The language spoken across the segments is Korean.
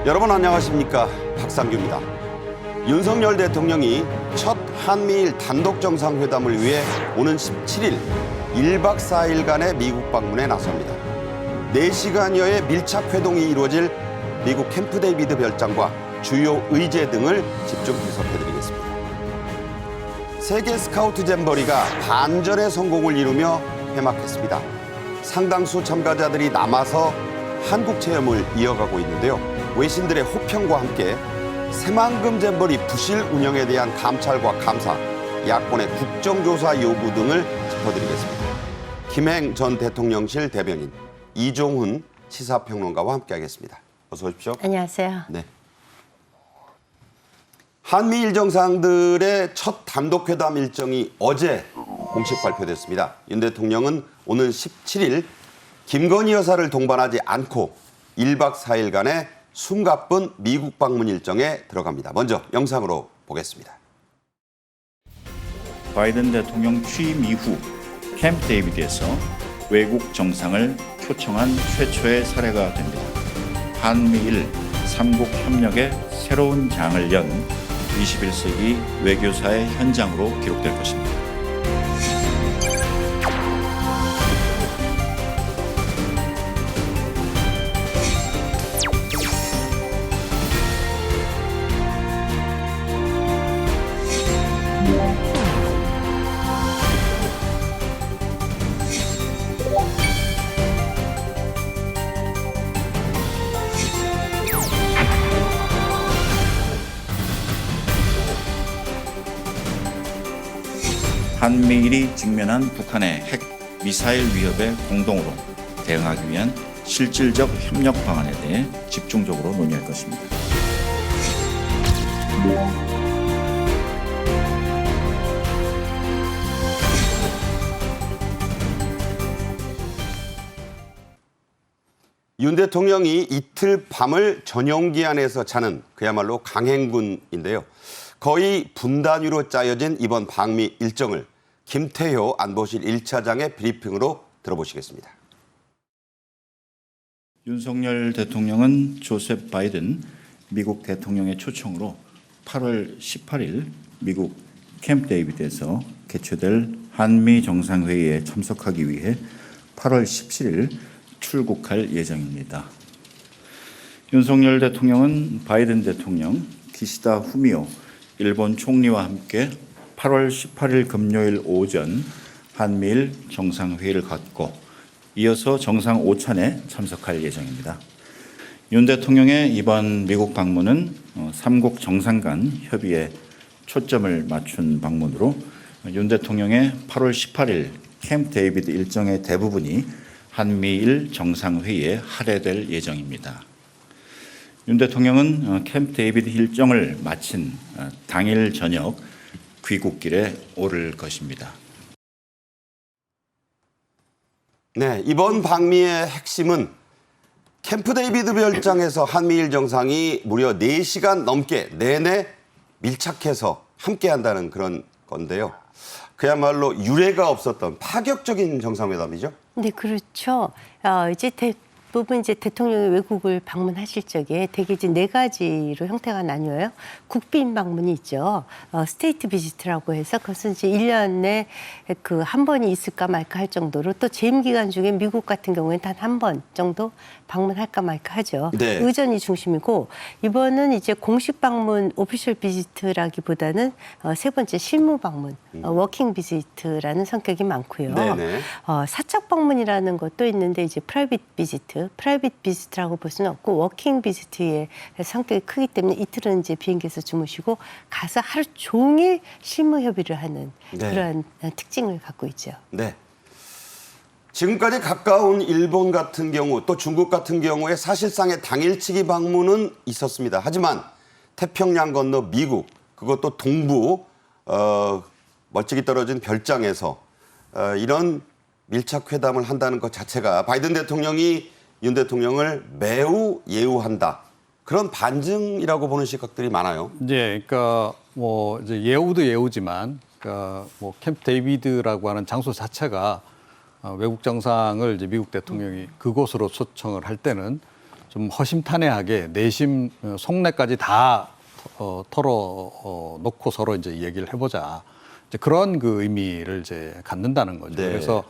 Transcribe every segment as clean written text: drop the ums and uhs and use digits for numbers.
여러분 안녕하십니까? 박상규입니다. 윤석열 대통령이 첫 한미일 단독 정상회담을 위해 오는 17일 1박 4일간의 미국 방문에 나섭니다. 4시간여의 밀착 회동이 이루어질 미국 캠프 데이비드 별장과 주요 의제 등을 집중 분석해드리겠습니다. 세계 스카우트 잼버리가 반전의 성공을 이루며 개막했습니다. 상당수 참가자들이 남아서 한국 체험을 이어가고 있는데요. 외신들의 호평과 함께 새만금 잼버리 부실 운영에 대한 감찰과 감사, 야권의 국정조사 요구 등을 짚어드리겠습니다. 김행 전 대통령실 대변인, 이종훈 시사평론가와 함께하겠습니다. 어서 오십시오. 안녕하세요. 네. 한미일 정상들의 첫 단독회담 일정이 어제 공식 발표됐습니다. 윤 대통령은 오늘 17일 김건희 여사를 동반하지 않고 1박 4일간의 숨가쁜 미국 방문 일정에 들어갑니다. 먼저 영상으로 보겠습니다. 바이든 대통령 취임 이후 캠프 데이비드에서 외국 정상을 초청한 최초의 사례가 됩니다. 한미일 3국 협력의 새로운 장을 연 21세기 외교사의 현장으로 기록될 것입니다. 한미일이 직면한 북한의 핵, 미사일 위협에 공동으로 대응하기 위한 실질적 협력 방안에 대해 집중적으로 논의할 것입니다. 윤 대통령이 이틀 밤을 전용기 안에서 자는 그야말로 강행군인데요. 거의 분단위로 짜여진 이번 방미 일정을 김태효 안보실 1차장의 브리핑으로 들어보시겠습니다. 윤석열 대통령은 조셉 바이든 미국 대통령의 초청으로 8월 18일 미국 캠프 데이비드에서 개최될 한미 정상회의에 참석하기 위해 8월 17일 출국할 예정입니다. 윤석열 대통령은 바이든 대통령, 기시다 후미오 일본 총리와 함께 8월 18일 금요일 오전 한미일 정상회의를 갖고 이어서 정상 오찬에 참석할 예정입니다. 윤 대통령의 이번 미국 방문은 3국 정상 간 협의에 초점을 맞춘 방문으로 윤 대통령의 8월 18일 캠프 데이비드 일정의 대부분이 한미일 정상회의에 할애될 예정입니다. 윤 대통령은 캠프 데이비드 일정을 마친 당일 저녁 귀국길에 오를 것입니다. 네, 이번 방미의 핵심은 캠프 데이비드 별장에서 한미일 정상이 무려 4시간 넘게 내내 밀착해서 함께한다는 그런 건데요. 그야말로 유례가 없었던 파격적인 정상회담이죠. 네, 그렇죠. 이제 대부분 대통령이 외국을 방문하실 적에 대개 이제 4가지로 형태가 나뉘어요. 국빈 방문이 있죠. 스테이트 비지트라고 해서 그것은 이제 1년에 그 한 번이 있을까 말까 할 정도로 또 재임 기간 중에 미국 같은 경우에는 단 한 번 정도 방문할까 말까 하죠. 네. 의전이 중심이고 이번은 이제 공식 방문 오피셜 비지트라기보다는 3번째 실무 방문 워킹 비지트라는 성격이 많고요. 네네. 사적 방문이라는 것도 있는데 이제 프라이빗 비지트라고 볼 수는 없고 워킹 비지트의 성격이 크기 때문에 이틀은 이제 비행기에서 주무시고 가서 하루 종일 실무 협의를 하는 네. 그런 특징을 갖고 있죠. 네. 지금까지 가까운 일본 같은 경우 또 중국 같은 경우에 사실상의 당일치기 방문은 있었습니다. 하지만 태평양 건너 미국 그것도 동부 멀찍이 떨어진 별장에서 이런 밀착 회담을 한다는 것 자체가 바이든 대통령이 윤 대통령을 매우 예우한다. 그런 반증이라고 보는 시각들이 많아요. 예, 그러니까 뭐 이제 예우도 예우지만, 그러니까 뭐 캠프 데이비드라고 하는 장소 자체가 외국 정상을 이제 미국 대통령이 그곳으로 초청을 할 때는 좀 허심탄회하게 내심 속내까지 다 털어놓고 서로 이제 얘기를 해보자. 이제 그런 그 의미를 이제 갖는다는 거죠. 네. 그래서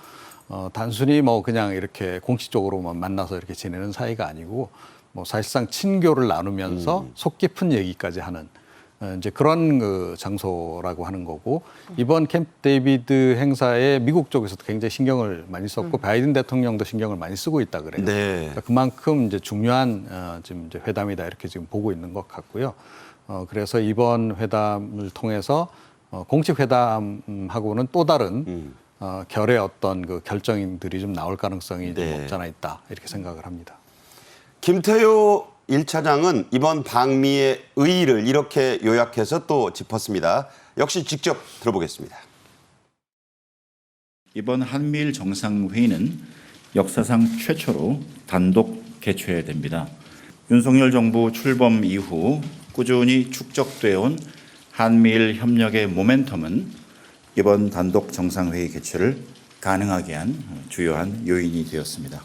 단순히 뭐 그냥 이렇게 공식적으로만 만나서 이렇게 지내는 사이가 아니고 뭐 사실상 친교를 나누면서 속 깊은 얘기까지 하는 이제 그런 그 장소라고 하는 거고, 이번 캠프 데이비드 행사에 미국 쪽에서도 굉장히 신경을 많이 썼고 바이든 대통령도 신경을 많이 쓰고 있다 그래요. 네. 그러니까 그만큼 이제 중요한 지금 이제 회담이다 이렇게 지금 보고 있는 것 같고요. 그래서 이번 회담을 통해서 공식 회담하고는 또 다른 결의 어떤 그 결정들이 좀 나올 가능성이 좀 네. 없지 않아 있다 이렇게 생각을 합니다. 김태효 1차장은 이번 방미의 의의를 이렇게 요약해서 또 짚었습니다. 역시 직접 들어보겠습니다. 이번 한미일 정상회의는 역사상 최초로 단독 개최됩니다. 윤석열 정부 출범 이후 꾸준히 축적되어 온 한미일 협력의 모멘텀은 이번 단독 정상회의 개최를 가능하게 한 주요한 요인이 되었습니다.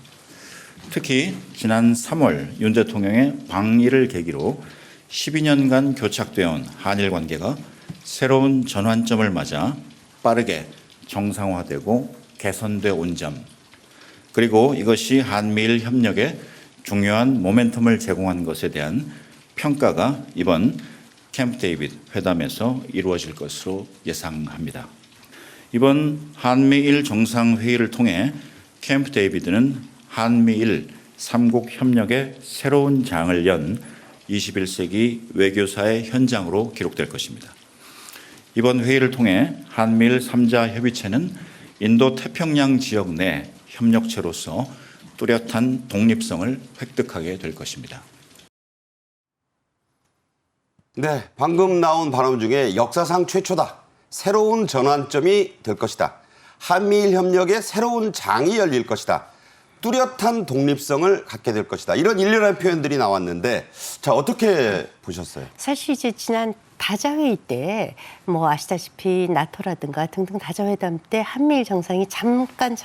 특히 지난 3월 윤 대통령의 방일을 계기로 12년간 교착되어 온 한일 관계가 새로운 전환점을 맞아 빠르게 정상화되고 개선돼 온 점, 그리고 이것이 한미일 협력에 중요한 모멘텀을 제공한 것에 대한 평가가 이번 캠프 데이비드 회담에서 이루어질 것으로 예상합니다. 이번 한미일 정상회의를 통해 캠프 데이비드는 한미일 3국 협력의 새로운 장을 연 21세기 외교사의 현장으로 기록될 것입니다. 이번 회의를 통해 한미일 3자 협의체는 인도 태평양 지역 내 협력체로서 뚜렷한 독립성을 획득하게 될 것입니다. 네, 방금 나온 발언 중에 역사상 최초다. 새로운 전환점이 될 것이다. 한미일 협력의 새로운 장이 열릴 것이다. 뚜렷한 독립성을 갖게 될 것이다. 이런 일련의 표현들이 나왔는데, 자, 어떻게 보셨어요? 사실 이제 지난 다자회의 때 뭐 아시다시피 나토라든가 등등 다자회담 때 한미일 정상이 잠깐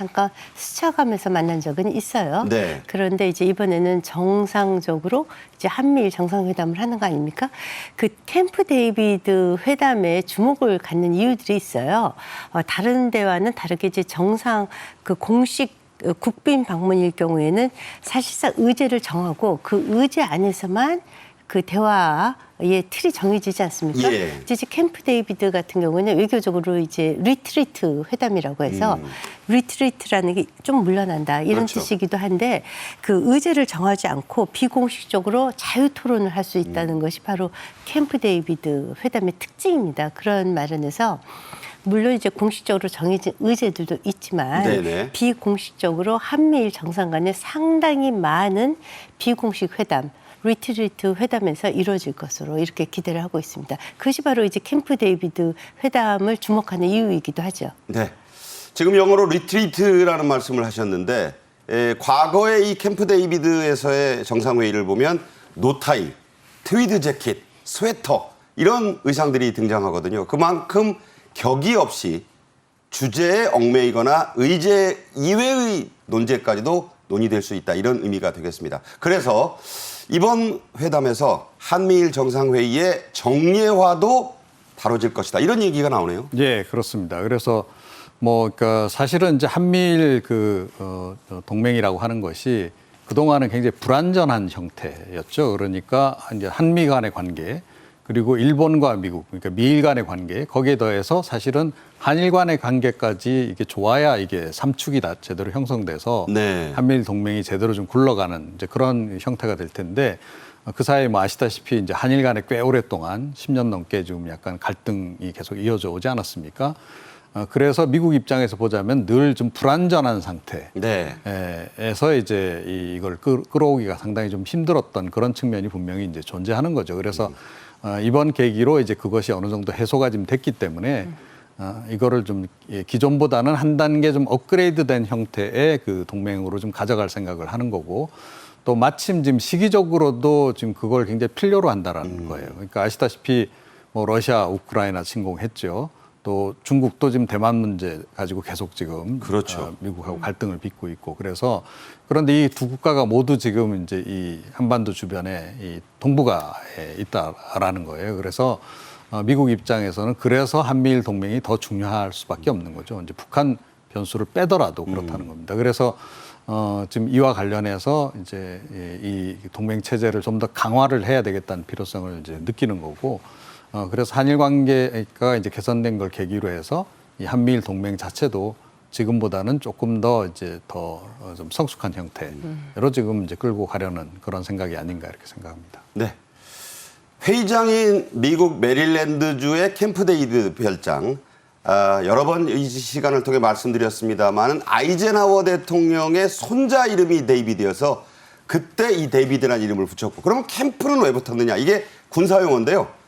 스쳐가면서 만난 적은 있어요. 네. 그런데 이제 이번에는 정상적으로 이제 한미일 정상회담을 하는 거 아닙니까? 그 캠프 데이비드 회담에 주목을 갖는 이유들이 있어요. 다른 데와는 다르게 이제 정상 그 공식 국빈 방문일 경우에는 사실상 의제를 정하고 그 의제 안에서만 그 대화의 틀이 정해지지 않습니까? 예. 이제 캠프 데이비드 같은 경우는 외교적으로 이제 리트리트 회담이라고 해서 리트리트라는 게 좀 물러난다 이런 그렇죠. 뜻이기도 한데 그 의제를 정하지 않고 비공식적으로 자유 토론을 할 수 있다는 것이 바로 캠프 데이비드 회담의 특징입니다. 그런 마련에서 물론 이제 공식적으로 정해진 의제들도 있지만 네네. 비공식적으로 한미일 정상 간에 상당히 많은 비공식 회담, 리트리트 회담에서 이루어질 것으로 이렇게 기대를 하고 있습니다. 그것이 바로 이제 캠프 데이비드 회담을 주목하는 이유이기도 하죠. 네. 지금 영어로 리트리트라는 말씀을 하셨는데, 과거의 이 캠프 데이비드에서의 정상회의를 보면 노타이, 트위드 재킷, 스웨터 이런 의상들이 등장하거든요. 그만큼 격이 없이 주제에 얽매이거나 의제 이외의 논제까지도 논의될 수 있다. 이런 의미가 되겠습니다. 그래서 이번 회담에서 한미일 정상회의의 정례화도 다뤄질 것이다. 이런 얘기가 나오네요. 예, 그렇습니다. 그래서 뭐 그러니까 사실은 이제 한미일 동맹이라고 하는 것이 그동안은 굉장히 불완전한 형태였죠. 그러니까 이제 한미 간의 관계, 그리고 일본과 미국, 그러니까 미일 간의 관계, 거기에 더해서 사실은 한일 간의 관계까지 이게 좋아야 이게 삼축이 다 제대로 형성돼서 네. 한미일 동맹이 제대로 좀 굴러가는 이제 그런 형태가 될 텐데, 그 사이에 뭐 아시다시피 이제 한일 간에 꽤 오랫동안 10년 넘게 지금 약간 갈등이 계속 이어져 오지 않았습니까? 그래서 미국 입장에서 보자면 늘 좀 불안전한 상태에서 네. 이제 이걸 끌어오기가 상당히 좀 힘들었던 그런 측면이 분명히 이제 존재하는 거죠. 그래서 이번 계기로 이제 그것이 어느 정도 해소가 좀 됐기 때문에 이거를 좀 기존보다는 한 단계 좀 업그레이드된 형태의 그 동맹으로 좀 가져갈 생각을 하는 거고 또 마침 지금 시기적으로도 지금 그걸 굉장히 필요로 한다라는 거예요. 그러니까 아시다시피 뭐 러시아, 우크라이나 침공했죠. 또 중국도 지금 대만 문제 가지고 계속 지금 그렇죠. 미국하고 갈등을 빚고 있고 그래서 그런데 이 두 국가가 모두 지금 이제 이 한반도 주변에 이 동북아에 있다라는 거예요. 그래서 미국 입장에서는 그래서 한미일 동맹이 더 중요할 수밖에 없는 거죠. 이제 북한 변수를 빼더라도 그렇다는 겁니다. 그래서 지금 이와 관련해서 이제 이 동맹 체제를 좀 더 강화를 해야 되겠다는 필요성을 이제 느끼는 거고. 그래서 한일 관계가 이제 개선된 걸 계기로 해서 이 한미일 동맹 자체도 지금보다는 조금 더 이제 더 좀 성숙한 형태로 지금 이제 끌고 가려는 그런 생각이 아닌가 이렇게 생각합니다. 네. 회의장인 미국 메릴랜드주의 캠프 데이비드 별장 여러 번 이 시간을 통해 말씀드렸습니다만 아이젠하워 대통령의 손자 이름이 데이비드여서 그때 이 데이비드라는 이름을 붙였고 그러면 캠프는 왜 붙었느냐 이게 군사용어인데요.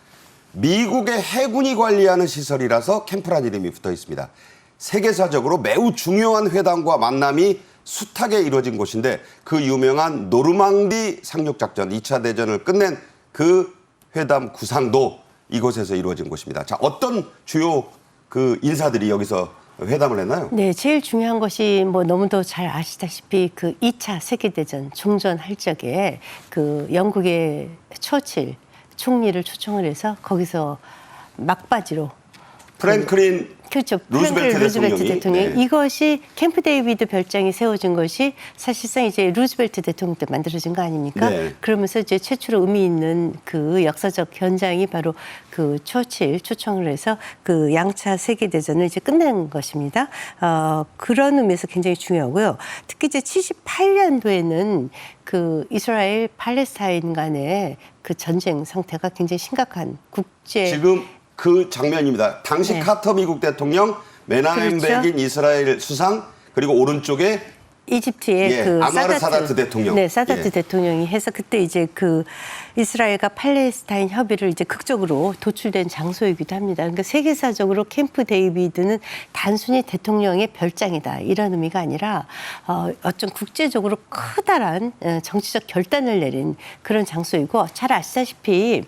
미국의 해군이 관리하는 시설이라서 캠프라는 이름이 붙어 있습니다. 세계사적으로 매우 중요한 회담과 만남이 숱하게 이루어진 곳인데 그 유명한 노르망디 상륙작전 2차 대전을 끝낸 그 회담 구상도 이곳에서 이루어진 곳입니다. 자, 어떤 주요 그 인사들이 여기서 회담을 했나요? 네, 제일 중요한 것이 뭐 너무도 잘 아시다시피 그 2차 세계대전 종전할 적에 그 영국의 처칠 총리를 초청을 해서 거기서 막바지로 프랭클린 그렇죠. 루즈벨트 루즈벨트 대통령이. 대통령. 네. 이것이 캠프 데이비드 별장이 세워진 것이 사실상 이제 루즈벨트 대통령 때 만들어진 거 아닙니까? 네. 그러면서 이제 최초로 의미 있는 그 역사적 현장이 바로 그 처칠 초청을 해서 그 양차 세계 대전을 이제 끝낸 것입니다. 그런 의미에서 굉장히 중요하고요. 특히 이제 78년도에는 그 이스라엘 팔레스타인 간의 그 전쟁 상태가 굉장히 심각한 국제 지금 그 장면입니다. 당시 네. 카터 미국 대통령, 메나헴 그렇죠. 베긴 이스라엘 수상, 그리고 오른쪽에 이집트의 예, 그 아마르 사다트 대통령. 네, 사다트 예. 대통령이 해서 그때 이제 그 이스라엘과 팔레스타인 협의를 이제 극적으로 도출된 장소이기도 합니다. 그러니까 세계사적으로 캠프 데이비드는 단순히 대통령의 별장이다 이런 의미가 아니라 어떤 국제적으로 커다란 정치적 결단을 내린 그런 장소이고 잘 아시다시피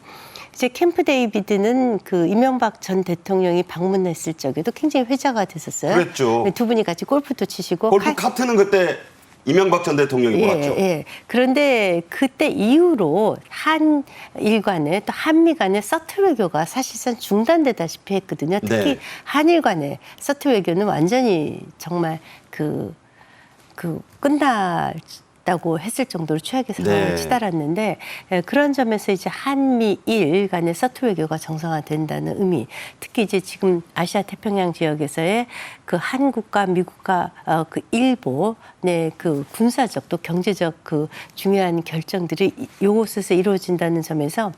이제 캠프 데이비드는 그 이명박 전 대통령이 방문했을 적에도 굉장히 회자가 됐었어요. 그랬죠. 두 분이 같이 골프도 치시고 골프 카트는 그때 이명박 전 대통령이 몰았죠. 예. 그런데 그때 이후로 한일 간의 또 한미 간의 서트 외교가 사실상 중단되다시피 했거든요. 특히 네. 한일 간의 서트 외교는 완전히 정말 그 끝났다고 했을 정도로 최악의 상황을 네. 치달았는데 그런 점에서 이제 한미일 간의 서트 외교가 정상화된다는 의미, 특히 이제 지금 아시아 태평양 지역에서의 그 한국과 미국과 그 일본의 그 군사적 또 경제적 그 중요한 결정들이 이곳에서 이루어진다는 점에서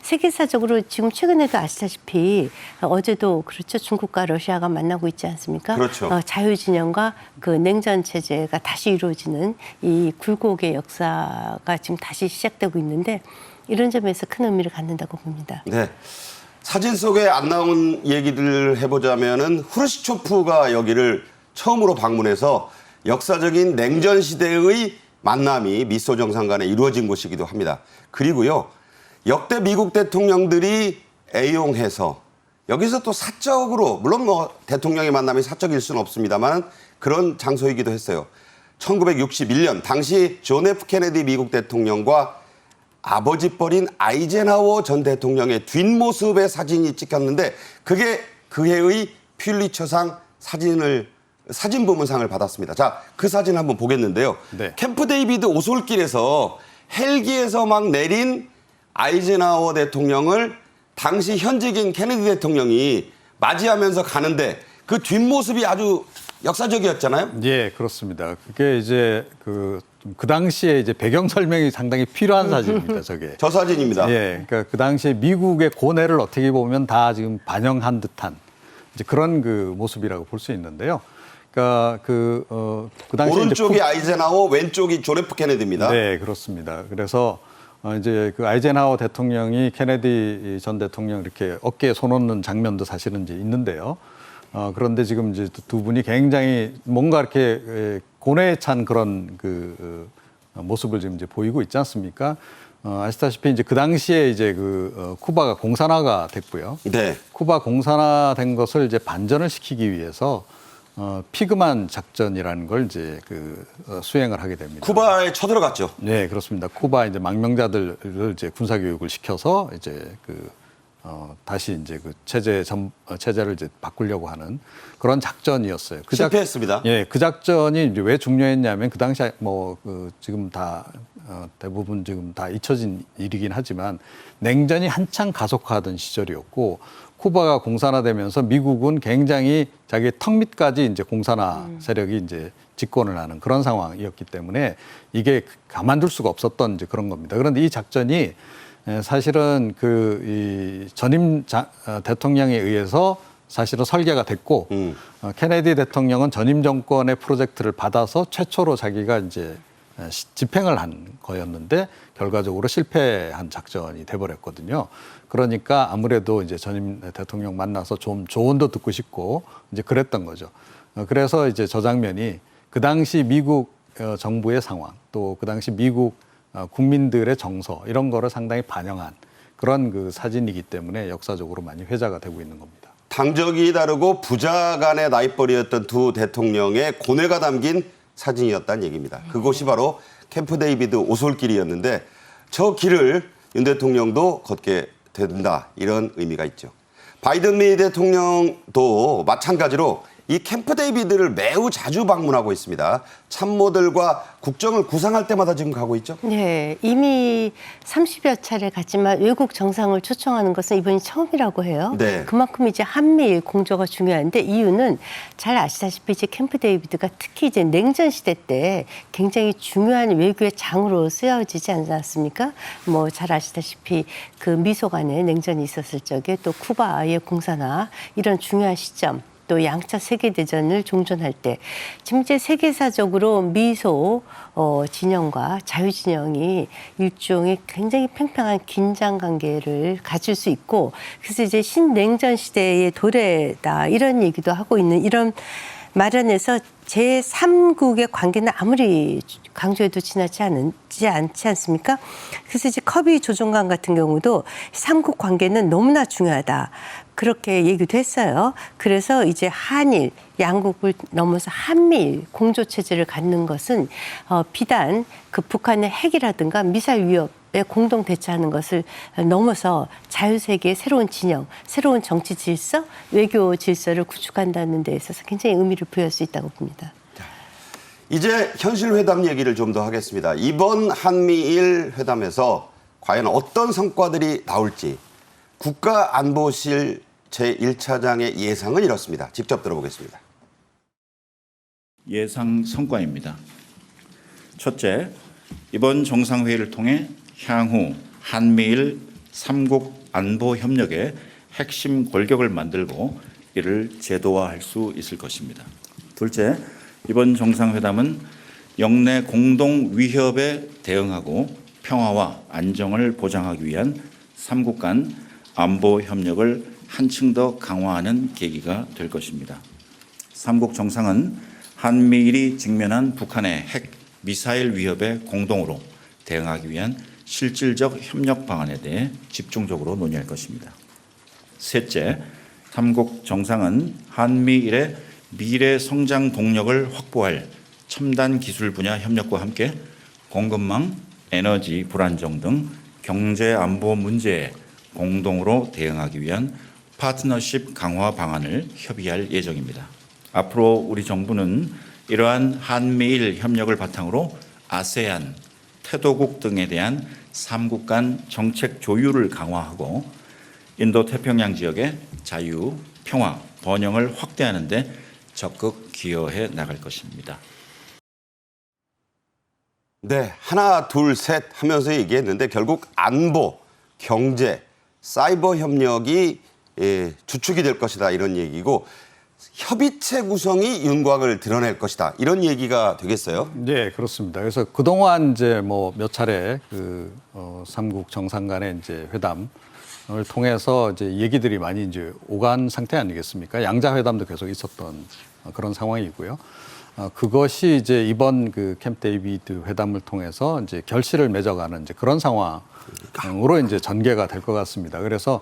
세계사적으로 지금 최근에도 아시다시피 어제도 그렇죠. 중국과 러시아가 만나고 있지 않습니까? 그렇죠. 자유진영과 그 냉전 체제가 다시 이루어지는 이 굴곡의 역사가 지금 다시 시작되고 있는데 이런 점에서 큰 의미를 갖는다고 봅니다. 네. 사진 속에 안 나온 얘기들을 해보자면은 후르시초프가 여기를 처음으로 방문해서 역사적인 냉전 시대의 만남이 미소 정상 간에 이루어진 곳이기도 합니다. 그리고요, 역대 미국 대통령들이 애용해서 여기서 또 사적으로, 물론 뭐 대통령의 만남이 사적일 수는 없습니다만 그런 장소이기도 했어요. 1961년 당시 존 F 케네디 미국 대통령과 아버지뻘인 아이젠하워 전 대통령의 뒷모습의 사진이 찍혔는데 그게 그 해의 퓰리처상 사진 부문상을 받았습니다. 자, 그 사진 한번 보겠는데요. 네. 캠프 데이비드 오솔길에서 헬기에서 막 내린 아이젠하워 대통령을 당시 현직인 케네디 대통령이 맞이하면서 가는데 그 뒷모습이 아주 역사적이었잖아요. 예, 그렇습니다. 그게 이제 그 당시에 이제 배경 설명이 상당히 필요한 사진입니다, 저게. 저 사진입니다. 예, 그러니까 그 당시에 미국의 고뇌를 어떻게 보면 다 지금 반영한 듯한 이제 그런 그 모습이라고 볼 수 있는데요. 그러니까 그 당시에 오른쪽이 이제 아이젠하워, 왼쪽이 존 F 케네디입니다. 네, 그렇습니다. 그래서 이제 그 아이젠하워 대통령이 케네디 전 대통령 이렇게 어깨에 손 얹는 장면도 사실은 이제 있는데요. 그런데 지금 이제 두 분이 굉장히 뭔가 이렇게 고뇌에 찬 그런 모습을 지금 이제 보이고 있지 않습니까? 아시다시피 이제 그 당시에 이제 쿠바가 공산화가 됐고요. 네. 쿠바 공산화된 것을 이제 반전을 시키기 위해서 피그만 작전이라는 걸 이제 수행을 하게 됩니다. 쿠바에 쳐들어갔죠. 네, 그렇습니다. 쿠바 이제 망명자들을 이제 군사 교육을 시켜서 이제 다시 이제 체제를 이제 바꾸려고 하는 그런 작전이었어요. 실패했습니다. 예, 그 작전이 이제 왜 중요했냐면 그 당시에 지금 다 대부분 지금 다 잊혀진 일이긴 하지만 냉전이 한창 가속화하던 시절이었고 쿠바가 공산화되면서 미국은 굉장히 자기 턱 밑까지 이제 공산화 세력이 이제 집권을 하는 그런 상황이었기 때문에 이게 가만둘 수가 없었던 이제 그런 겁니다. 그런데 이 작전이 사실은 이 전임 대통령에 의해서 사실은 설계가 됐고 케네디 대통령은 전임 정권의 프로젝트를 받아서 최초로 자기가 이제 집행을 한 거였는데 결과적으로 실패한 작전이 돼버렸거든요. 그러니까 아무래도 이제 전임 대통령 만나서 좀 조언도 듣고 싶고 이제 그랬던 거죠. 그래서 이제 저 장면이 그 당시 미국 정부의 상황 또 그 당시 미국 국민들의 정서 이런 거를 상당히 반영한 그런 사진이기 때문에 역사적으로 많이 회자가 되고 있는 겁니다. 당적이 다르고 부자 간의 나이벌이었던 두 대통령의 고뇌가 담긴 사진이었다는 얘기입니다. 그곳이 바로 캠프 데이비드 오솔길이었는데 저 길을 윤 대통령도 걷게 된다 이런 의미가 있죠. 바이든 미 대통령도 마찬가지로 이 캠프 데이비드를 매우 자주 방문하고 있습니다. 참모들과 국정을 구상할 때마다 지금 가고 있죠? 네, 이미 30여 차례 갔지만 외국 정상을 초청하는 것은 이번이 처음이라고 해요. 네. 그만큼 이제 한미일 공조가 중요한데 이유는 잘 아시다시피 이제 캠프 데이비드가 특히 이제 냉전 시대 때 굉장히 중요한 외교의 장으로 쓰여지지 않았습니까? 뭐 잘 아시다시피 그 미소 간에 냉전이 있었을 적에 또 쿠바의 공산화 이런 중요한 시점. 또 양차 세계대전을 종전할 때 지금 이제 세계사적으로 미소 진영과 자유진영이 일종의 굉장히 팽팽한 긴장 관계를 가질 수 있고 그래서 이제 신냉전 시대의 도래다 이런 얘기도 하고 있는 이런 마련에서 제3국의 관계는 아무리 강조해도 지나지 않지 않습니까? 그래서 이제 커비 조종관 같은 경우도 3국 관계는 너무나 중요하다. 그렇게 얘기도 했어요. 그래서 이제 한일, 양국을 넘어서 한미일 공조체제를 갖는 것은 비단 그 북한의 핵이라든가 미사일 위협에 공동 대처하는 것을 넘어서 자유세계의 새로운 진영, 새로운 정치 질서, 외교 질서를 구축한다는 데 있어서 굉장히 의미를 부여할 수 있다고 봅니다. 이제 현실 회담 얘기를 좀 더 하겠습니다. 이번 한미일 회담에서 과연 어떤 성과들이 나올지 국가안보실 제1차장의 예상은 이렇습니다. 직접 들어보겠습니다. 예상 성과입니다. 첫째, 이번 정상회의를 통해 향후 한미일 3국 안보 협력의 핵심 골격을 만들고 이를 제도화할 수 있을 것입니다. 둘째, 이번 정상회담은 영내 공동 위협에 대응하고 평화와 안정을 보장하기 위한 3국 간 안보 협력을 한층 더 강화하는 계기가 될 것입니다. 3국 정상은 한미일이 직면한 북한의 핵, 미사일 위협에 공동으로 대응하기 위한 실질적 협력 방안에 대해 집중적으로 논의할 것입니다. 셋째, 3국 정상은 한미일의 미래 성장 동력을 확보할 첨단 기술 분야 협력과 함께 공급망, 에너지 불안정 등 경제 안보 문제에 공동으로 대응하기 위한 파트너십 강화 방안을 협의할 예정입니다. 앞으로 우리 정부는 이러한 한미일 협력을 바탕으로 아세안, 태도국 등에 대한 3국 간 정책 조율을 강화하고 인도 태평양 지역의 자유, 평화, 번영을 확대하는 데 적극 기여해 나갈 것입니다. 네, 하나, 둘, 셋 하면서 얘기했는데 결국 안보, 경제, 사이버 협력이 주축이 될 것이다 이런 얘기고 협의체 구성이 윤곽을 드러낼 것이다 이런 얘기가 되겠어요? 네, 그렇습니다. 그래서 그동안 이제 몇 차례 3국 정상 간의 이제 회담 통해서 이제 얘기들이 많이 이제 오간 상태 아니겠습니까? 양자 회담도 계속 있었던 그런 상황이고요. 그것이 이제 이번 그 캠프 데이비드 회담을 통해서 이제 결실을 맺어가는 이제 그런 상황으로 이제 전개가 될 것 같습니다. 그래서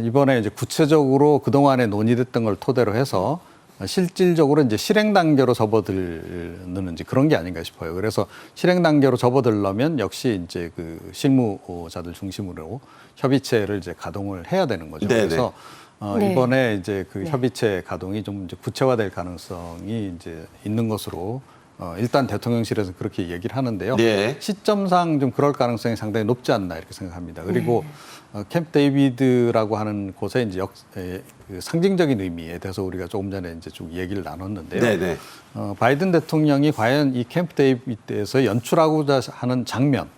이번에 이제 구체적으로 그동안에 논의됐던 걸 토대로 해서 실질적으로 이제 실행 단계로 접어들는 이제 그런 게 아닌가 싶어요. 그래서 실행 단계로 접어들려면 역시 이제 그 실무자들 중심으로 협의체를 이제 가동을 해야 되는 거죠. 네네. 그래서 네. 이번에 이제 그 네. 협의체 가동이 좀 이제 구체화될 가능성이 이제 있는 것으로 일단 대통령실에서 그렇게 얘기를 하는데요. 네. 시점상 좀 그럴 가능성이 상당히 높지 않나 이렇게 생각합니다. 그리고 캠프 데이비드라고 하는 곳에 이제 그 상징적인 의미에 대해서 우리가 조금 전에 이제 쭉 얘기를 나눴는데요. 네네. 바이든 대통령이 과연 이 캠프 데이비드에서 연출하고자 하는 장면,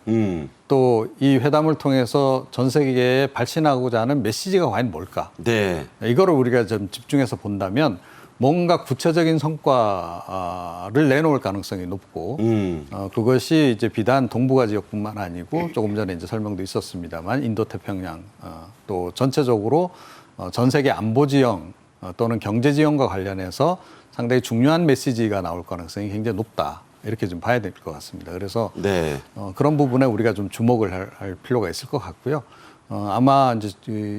또 이 회담을 통해서 전 세계에 발신하고자 하는 메시지가 과연 뭘까? 네. 이거를 우리가 좀 집중해서 본다면 뭔가 구체적인 성과를 내놓을 가능성이 높고 그것이 이제 비단 동북아 지역뿐만 아니고 조금 전에 이제 설명도 있었습니다만 인도 태평양 또 전체적으로 전 세계 안보 지형 또는 경제 지형과 관련해서 상당히 중요한 메시지가 나올 가능성이 굉장히 높다. 이렇게 좀 봐야 될 것 같습니다. 그래서 네. 그런 부분에 우리가 좀 주목을 할 필요가 있을 것 같고요. 아마 이제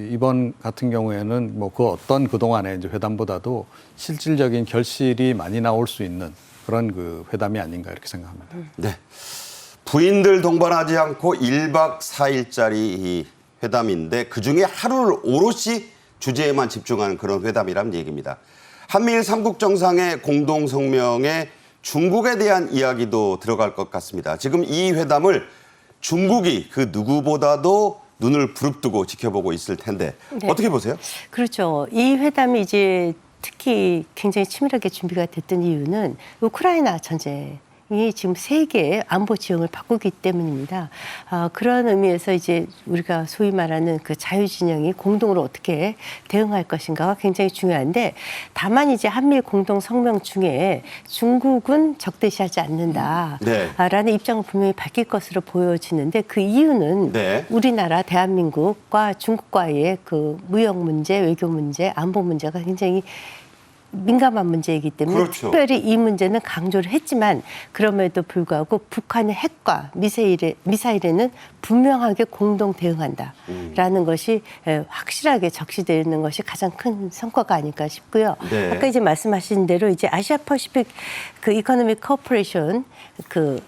이번 같은 경우에는 뭐 그 어떤 그동안의 이제 회담보다도 실질적인 결실이 많이 나올 수 있는 그런 그 회담이 아닌가 이렇게 생각합니다. 네. 부인들 동반하지 않고 1박 4일짜리 이 회담인데 그중에 하루를 오롯이 주제에만 집중하는 그런 회담이라는 얘기입니다. 한미일 3국 정상의 공동 성명에 중국에 대한 이야기도 들어갈 것 같습니다. 지금 이 회담을 중국이 그 누구보다도 눈을 부릅뜨고 지켜보고 있을 텐데 네. 어떻게 보세요? 그렇죠. 이 회담이 이제 특히 굉장히 치밀하게 준비가 됐던 이유는 우크라이나 전쟁이 지금 세계의 안보 지형을 바꾸기 때문입니다. 그런 의미에서 이제 우리가 소위 말하는 그 자유진영이 공동으로 어떻게 대응할 것인가가 굉장히 중요한데 다만 이제 한미일 공동 성명 중에 중국은 적대시하지 않는다라는 입장을 분명히 밝힐 것으로 보여지는데 그 이유는 네. 우리나라 대한민국과 중국과의 그 무역 문제, 외교 문제, 안보 문제가 굉장히 민감한 문제이기 때문에 그렇죠. 특별히 이 문제는 강조를 했지만 그럼에도 불구하고 북한의 핵과 미사일에는 분명하게 공동 대응한다라는 것이 확실하게 적시되어 있는 것이 가장 큰 성과가 아닐까 싶고요. 네. 아까 이제 말씀하신 대로 이제 아시아 퍼시픽 그 이코노믹 코퍼레이션 그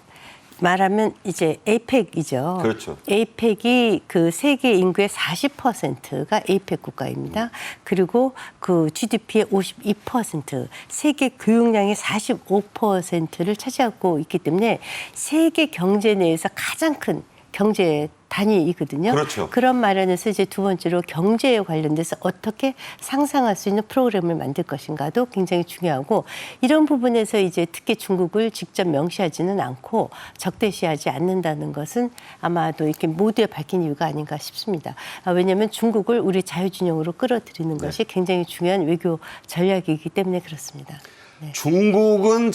말하면 이제 에이펙이죠. 그렇죠. 에이펙이 그 세계 인구의 40%가 에이펙 국가입니다. 그리고 그 GDP의 52%, 세계 교육량의 45%를 차지하고 있기 때문에 세계 경제 내에서 가장 큰 경제 단위이거든요. 그렇죠. 그런 마련에서 이제 두 번째로 경제에 관련돼서 어떻게 상상할 수 있는 프로그램을 만들 것인가도 굉장히 중요하고 이런 부분에서 이제 특히 중국을 직접 명시하지는 않고 적대시하지 않는다는 것은 아마도 이렇게 모두에 밝힌 이유가 아닌가 싶습니다. 왜냐하면 중국을 우리 자유진영으로 끌어들이는 것이 굉장히 중요한 외교 전략이기 때문에 그렇습니다. 네. 중국은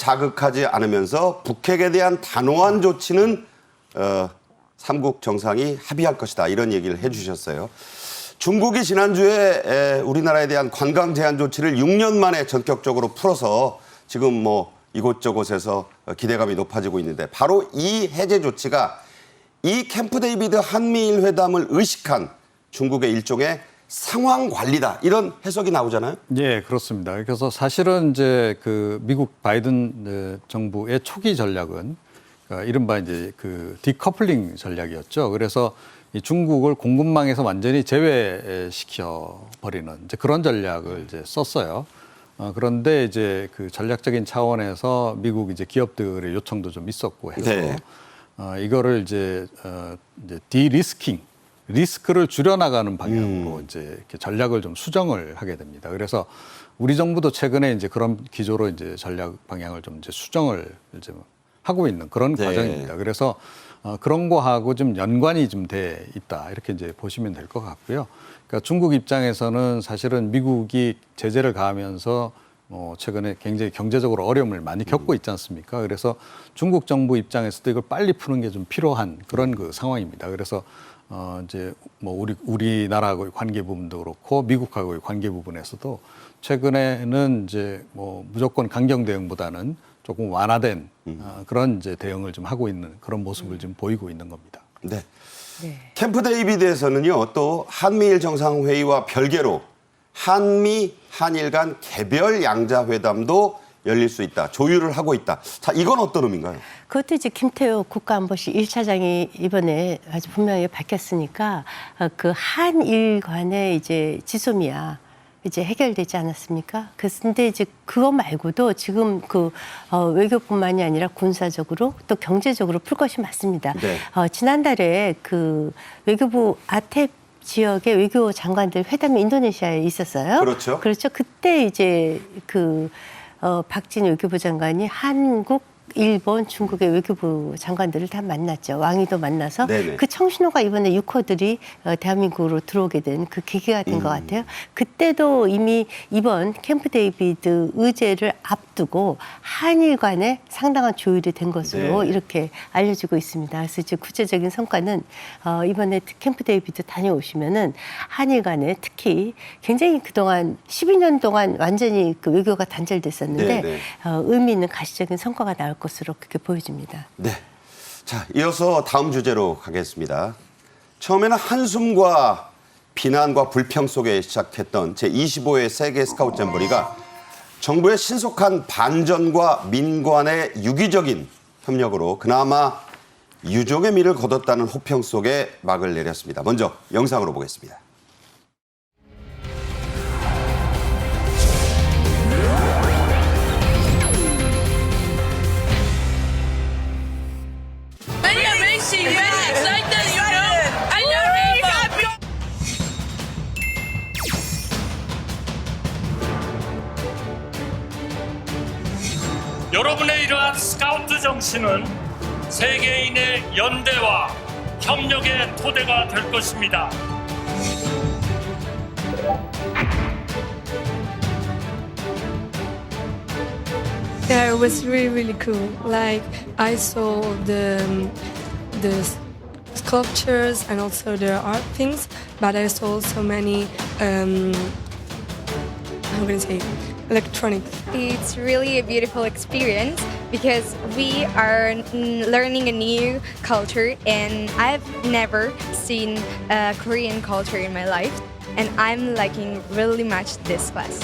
않으면서 북핵에 대한 단호한 조치는 3국 정상이 합의할 것이다. 이런 얘기를 해 주셨어요. 중국이 지난주에 우리나라에 대한 관광 제한 조치를 6년 만에 전격적으로 풀어서 지금 뭐 이곳저곳에서 기대감이 높아지고 있는데 바로 이 해제 조치가 이 캠프 데이비드 한미일 회담을 의식한 중국의 일종의 상황 관리다. 이런 해석이 나오잖아요. 예, 그렇습니다. 그래서 사실은 이제 그 미국 바이든 정부의 초기 전략은 이른바 이제 그 디커플링 전략이었죠. 그래서 이 중국을 공급망에서 완전히 제외시켜 버리는 이제 그런 전략을 이제 썼어요. 그런데 이제 그 전략적인 차원에서 미국 이제 기업들의 요청도 좀 있었고 해서 네. 이거를 이제 디리스킹 리스크를 줄여나가는 방향으로 이제 이렇게 전략을 좀 수정을 하게 됩니다. 그래서 우리 정부도 최근에 이제 그런 기조로 이제 전략 방향을 좀 이제 수정을 이제 하고 있는 그런 네. 과정입니다. 그래서 그런 거하고 좀 연관이 좀 돼 있다 이렇게 이제 보시면 될 것 같고요. 그러니까 중국 입장에서는 사실은 미국이 제재를 가하면서 최근에 굉장히 경제적으로 어려움을 많이 겪고 있지 않습니까? 그래서 중국 정부 입장에서도 이걸 빨리 푸는 게 좀 필요한 그런 그 상황입니다. 그래서 이제 뭐 우리나라하고의 관계 부분도 그렇고 미국하고의 관계 부분에서도 최근에는 이제 뭐 무조건 강경 대응보다는 조금 완화된 그런 이제 대응을 좀 하고 있는 그런 모습을 좀 보이고 있는 겁니다. 네. 네. 캠프 데이비드에서는요, 또 한미일 정상회의와 별개로 한일 간 개별 양자회담도 열릴 수 있다. 조율을 하고 있다. 자, 이건 어떤 의미인가요? 그것도 이제 김태호 국가안보실 1차장이 이번에 아주 분명히 밝혔으니까 그 한일 간의 이제 지소미아 이제 해결되지 않았습니까? 근데 이제 그거 말고도 지금 그 외교뿐만이 아니라 군사적으로 또 경제적으로 풀 것이 맞습니다. 네. 지난달에 그 외교부 아텝 지역의 외교 장관들 회담이 인도네시아에 있었어요. 그렇죠. 그렇죠. 그때 이제 그 박진 외교부 장관이 한국, 일본, 중국의 외교부 장관들을 다 만났죠. 왕이도 만나서 네네. 그 청신호가 이번에 6호들이 대한민국으로 들어오게 된 그 계기가 된 것 같아요. 그때도 이미 이번 캠프 데이비드 의제를 앞두고 한일 간에 상당한 조율이 된 것으로 네. 이렇게 알려지고 있습니다. 그래서 이제 구체적인 성과는 이번에 캠프 데이비드 다녀오시면은 한일 간에 특히 굉장히 그동안 12년 동안 완전히 그 외교가 단절됐었는데 네, 네. 의미 있는 가시적인 성과가 나올 것으로 그렇게 보여집니다. 네. 자, 이어서 다음 주제로 가겠습니다. 처음에는 한숨과 비난과 불평 속에 시작했던 제25회 세계 스카우트 잼버리가 정부의 신속한 반전과 민관의 유기적인 협력으로 그나마 유종의 미를 거뒀다는 호평 속에 막을 내렸습니다. 먼저 영상으로 보겠습니다. Very amazing, very excited, you know. I know Rainbow. 여러분의 이러한 스카우트 정신은 세계인의 연대와 협력의 토대가 될 것입니다. Yeah, it was really cool. Like I saw the sculptures and also the art things, but I saw so many how can I say electronic. It's really a beautiful experience because we are learning a new culture, and I've never seen a Korean culture in my life, and I'm liking really much this class.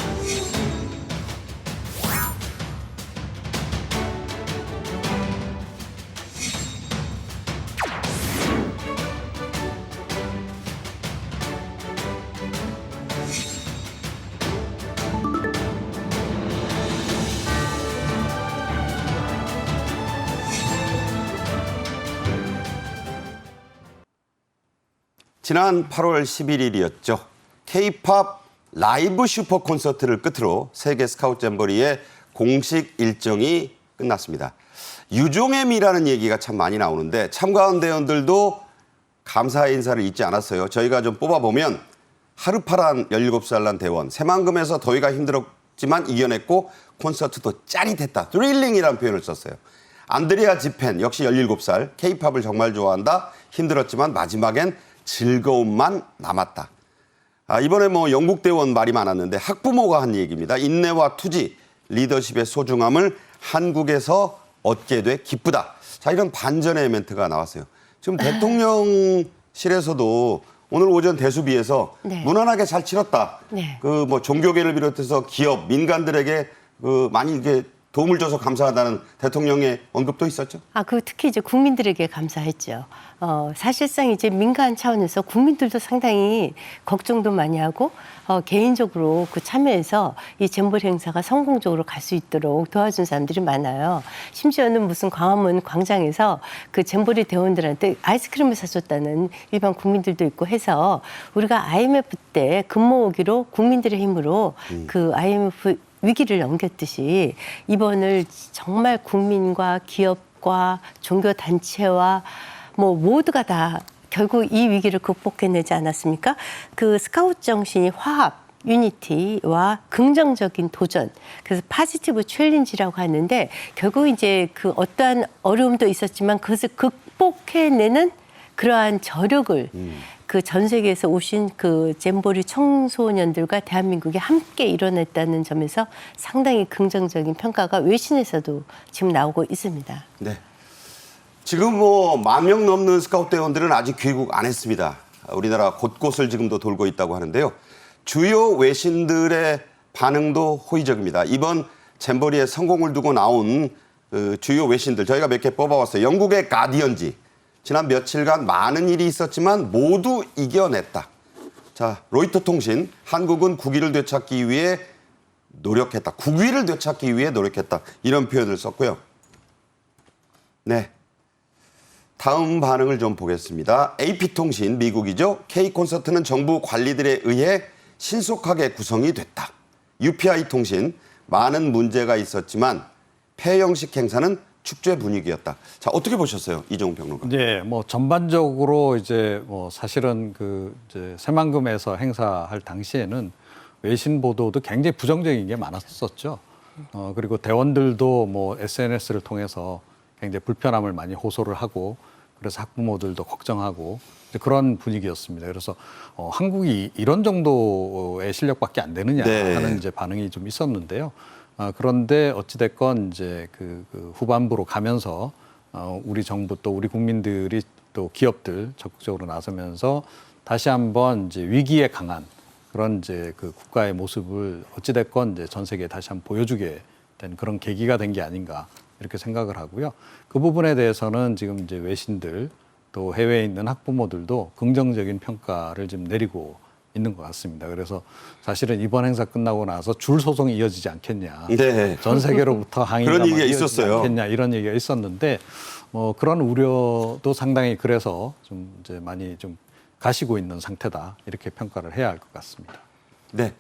지난 8월 11일이었죠. K-팝 라이브 슈퍼 콘서트를 끝으로 세계 스카우트 잼버리의 공식 일정이 끝났습니다. 유종의 미라는 얘기가 참 많이 나오는데 참가한 대원들도 감사의 인사를 잊지 않았어요. 저희가 좀 뽑아보면 하루파란 17살 난 대원, 새만금에서 더위가 힘들었지만 이겨냈고 콘서트도 짜릿했다. 드릴링이라는 표현을 썼어요. 안드레아 지펜, 역시 17살, K-팝을 정말 좋아한다. 힘들었지만 마지막엔 즐거움만 남았다. 이번에 뭐 영국 대원 말이 많았는데 학부모가 한 얘기입니다. 인내와 투지, 리더십의 소중함을 한국에서 얻게 돼 기쁘다. 자, 이런 반전의 멘트가 나왔어요. 지금 대통령실에서도 오늘 오전 대수비에서 네. 무난하게 잘 치렀다. 네. 그 뭐 종교계를 비롯해서 기업, 민간들에게 그 많이 이게 도움을 줘서 감사하다는 대통령의 언급도 있었죠. 그 특히 이제 국민들에게 감사했죠. 사실상 이제 민간 차원에서 국민들도 상당히 걱정도 많이 하고 개인적으로 그 참여해서 이 잼버리 행사가 성공적으로 갈 수 있도록 도와준 사람들이 많아요. 심지어는 무슨 광화문 광장에서 그 잼버리 대원들한테 아이스크림을 사줬다는 일반 국민들도 있고 해서 우리가 IMF 때 금모으기로 국민들의 힘으로 그 IMF 위기를 넘겼듯이 이번을 정말 국민과 기업과 종교단체와 뭐 모두가 다 결국 이 위기를 극복해내지 않았습니까? 그 스카우트 정신이 화합, 유니티와 긍정적인 도전, 그래서 파지티브 챌린지라고 하는데 결국 이제 그 어떠한 어려움도 있었지만 그것을 극복해내는 그러한 저력을 그 전 세계에서 오신 그 잼버리 청소년들과 대한민국이 함께 이뤄냈다는 점에서 상당히 긍정적인 평가가 외신에서도 지금 나오고 있습니다. 네. 지금 뭐 10,000명 넘는 스카우트 대원들은 아직 귀국 안 했습니다. 우리나라 곳곳을 지금도 돌고 있다고 하는데요. 주요 외신들의 반응도 호의적입니다. 이번 잼버리의 성공을 두고 나온 그 주요 외신들 저희가 몇 개 뽑아왔어요. 영국의 가디언지. 지난 며칠간 많은 일이 있었지만 모두 이겨냈다. 자, 로이터 통신. 한국은 국위를 되찾기 위해 노력했다. 국위를 되찾기 위해 노력했다. 이런 표현을 썼고요. 네. 다음 반응을 좀 보겠습니다. AP통신, 미국이죠. K콘서트는 정부 관리들에 의해 신속하게 구성이 됐다. UPI통신, 많은 문제가 있었지만 폐영식 행사는 축제 분위기였다. 자, 어떻게 보셨어요, 이종훈 평론가? 네, 뭐 전반적으로 이제 뭐 사실은 그 이제 새만금에서 행사할 당시에는 외신 보도도 굉장히 부정적인 게 많았었죠. 그리고 대원들도 뭐 SNS를 통해서 굉장히 불편함을 많이 호소를 하고 그래서 학부모들도 걱정하고 이제 그런 분위기였습니다. 그래서 한국이 이런 정도의 실력밖에 안 되느냐 네. 하는 이제 반응이 좀 있었는데요. 그런데 어찌됐건 이제 그 후반부로 가면서 우리 정부 또 우리 국민들이 또 기업들 적극적으로 나서면서 다시 한번 이제 위기에 강한 그런 이제 그 국가의 모습을 어찌됐건 이제 전 세계에 다시 한번 보여주게 된 그런 계기가 된 게 아닌가 이렇게 생각을 하고요. 그 부분에 대해서는 지금 이제 외신들 또 해외에 있는 학부모들도 긍정적인 평가를 지금 내리고 있는 것 같습니다. 그래서 사실은 이번 행사 끝나고 나서 줄 소송이 이어지지 않겠냐. 네. 전 세계로부터 항의가 그런 얘기가 이어지지 있었어요. 않겠냐 이런 얘기가 있었는데 그런 우려도 상당히 그래서 좀 이제 많이 좀 가시고 있는 상태다 이렇게 평가를 해야 할 것 같습니다. 네.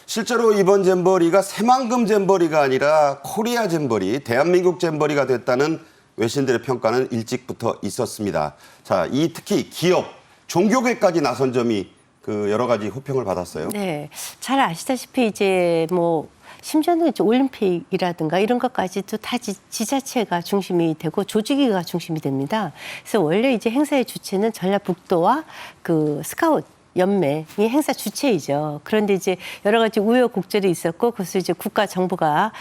실제로 이번 잼버리가 새만금 잼버리가 아니라 코리아 잼버리, 대한민국 잼버리가 됐다는 외신들의 평가는 일찍부터 있었습니다. 자, 특히 기업, 종교계까지 나선 점이 그 여러 가지 호평을 받았어요. 네, 잘 아시다시피 이제 뭐 심지어는 이제 올림픽이라든가 이런 것까지도 다 지자체가 중심이 되고 조직위가 중심이 됩니다. 그래서 원래 이제 행사의 주체는 전라북도와 그 스카웃 연맹이 행사 주체이죠. 그런데 이제 여러 가지 우여곡절이 있었고 그것을 이제 국가 정부가